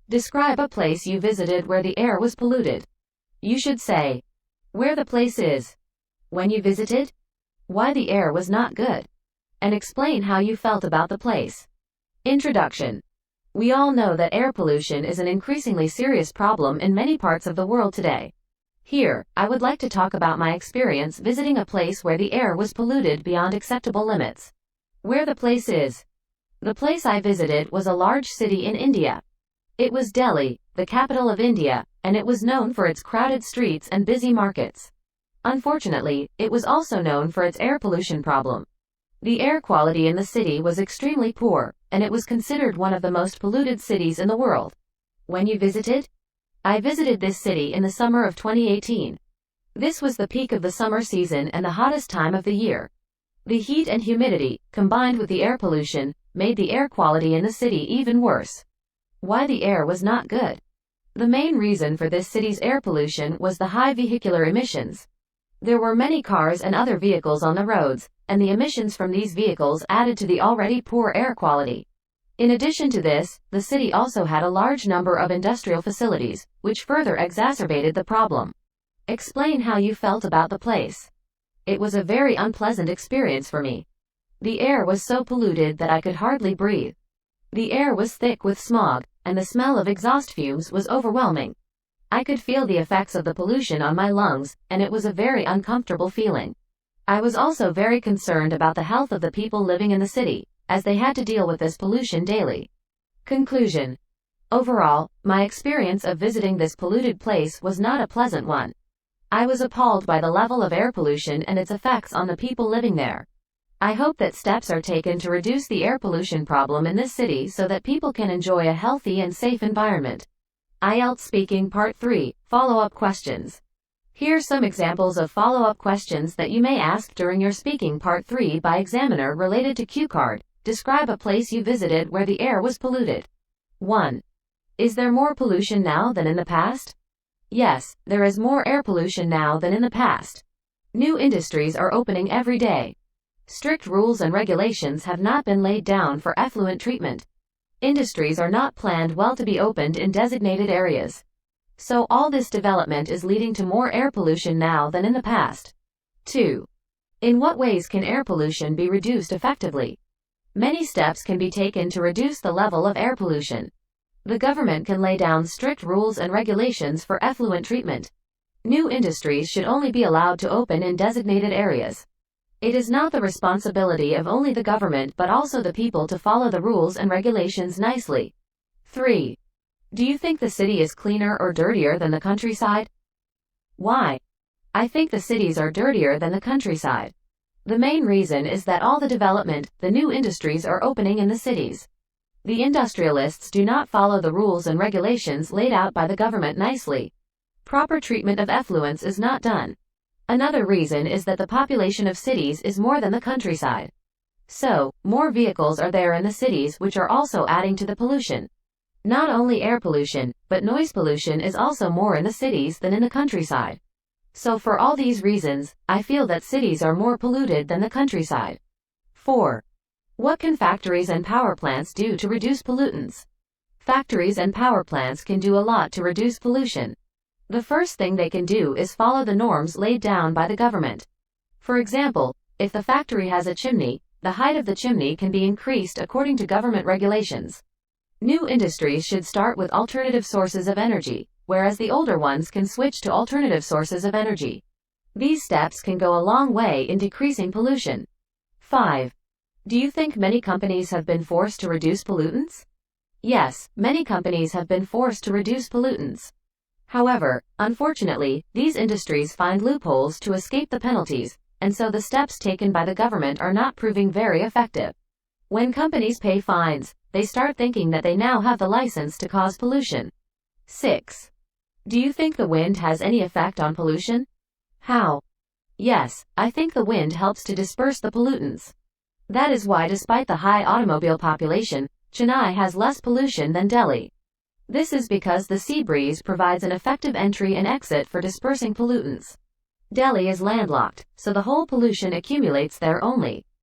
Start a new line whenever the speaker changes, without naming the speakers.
Describe a place you visited where the air was polluted. You should say where the place is, when you visited, why the air was not good, and explain how you felt about the place. Introduction. We all know that air pollution is an increasingly serious problem in many parts of the world today. Here, I would like to talk about my experience visiting a place where the air was polluted beyond acceptable limits. Where the place is. The place I visited was a large city in India. It was Delhi, the capital of India, and it was known for its crowded streets and busy markets. Unfortunately, it was also known for its air pollution problem. The air quality in the city was extremely poor, and it was considered one of the most polluted cities in the world. When you visited? I visited this city in the summer of 2018. This was the peak of the summer season and the hottest time of the year. The heat and humidity, combined with the air pollution, made the air quality in the city even worse. Why the air was not good? The main reason for this city's air pollution was the high vehicular emissions. There were many cars and other vehicles on the roads, and the emissions from these vehicles added to the already poor air quality. In addition to this, the city also had a large number of industrial facilities, which further exacerbated the problem. Explain how you felt about the place. It was a very unpleasant experience for me. The air was so polluted that I could hardly breathe. The air was thick with smog, and the smell of exhaust fumes was overwhelming. I could feel the effects of the pollution on my lungs, and it was a very uncomfortable feeling. I was also very concerned about the health of the people living in the city, as they had to deal with this pollution daily. Conclusion. Overall, my experience of visiting this polluted place was not a pleasant one. I was appalled by the level of air pollution and its effects on the people living there. I hope that steps are taken to reduce the air pollution problem in this city so that people can enjoy a healthy and safe environment. IELTS Speaking Part 3, Follow-up Questions. Here are some examples of follow-up questions that you may ask during your Speaking Part 3 by examiner related to Cue Card. Describe a place you visited where the air was polluted. 1. Is there more pollution now than in the past? Yes, there is more air pollution now than in the past. New industries are opening every day. Strict rules and regulations have not been laid down for effluent treatment. Industries are not planned well to be opened in designated areas. So all this development is leading to more air pollution now than in the past. 2. In what ways can air pollution be reduced effectively? Many steps can be taken to reduce the level of air pollution. The government can lay down strict rules and regulations for effluent treatment. New industries should only be allowed to open in designated areas. It is not the responsibility of only the government but also the people to follow the rules and regulations nicely. 3. Do you think the city is cleaner or dirtier than the countryside? Why? I think the cities are dirtier than the countryside. The main reason is that all the development, the new industries are opening in the cities. The industrialists do not follow the rules and regulations laid out by the government nicely. Proper treatment of effluents is not done. Another reason is that the population of cities is more than the countryside. So, more vehicles are there in the cities which are also adding to the pollution. Not only air pollution, but noise pollution is also more in the cities than in the countryside. So for all these reasons, I feel that cities are more polluted than the countryside. 4. What can factories and power plants do to reduce pollutants? Factories and power plants can do a lot to reduce pollution. The first thing they can do is follow the norms laid down by the government. For example, if the factory has a chimney, the height of the chimney can be increased according to government regulations. New industries should start with alternative sources of energy, whereas the older ones can switch to alternative sources of energy. These steps can go a long way in decreasing pollution. 5. Do you think many companies have been forced to reduce pollutants? Yes, many companies have been forced to reduce pollutants. However, unfortunately, these industries find loopholes to escape the penalties, and so the steps taken by the government are not proving very effective. When companies pay fines, they start thinking that they now have the license to cause pollution. 6. Do you think the wind has any effect on pollution? How? Yes, I think the wind helps to disperse the pollutants. That is why despite the high automobile population, Chennai has less pollution than Delhi. This is because the sea breeze provides an effective entry and exit for dispersing pollutants. Delhi is landlocked, so the whole pollution accumulates there only.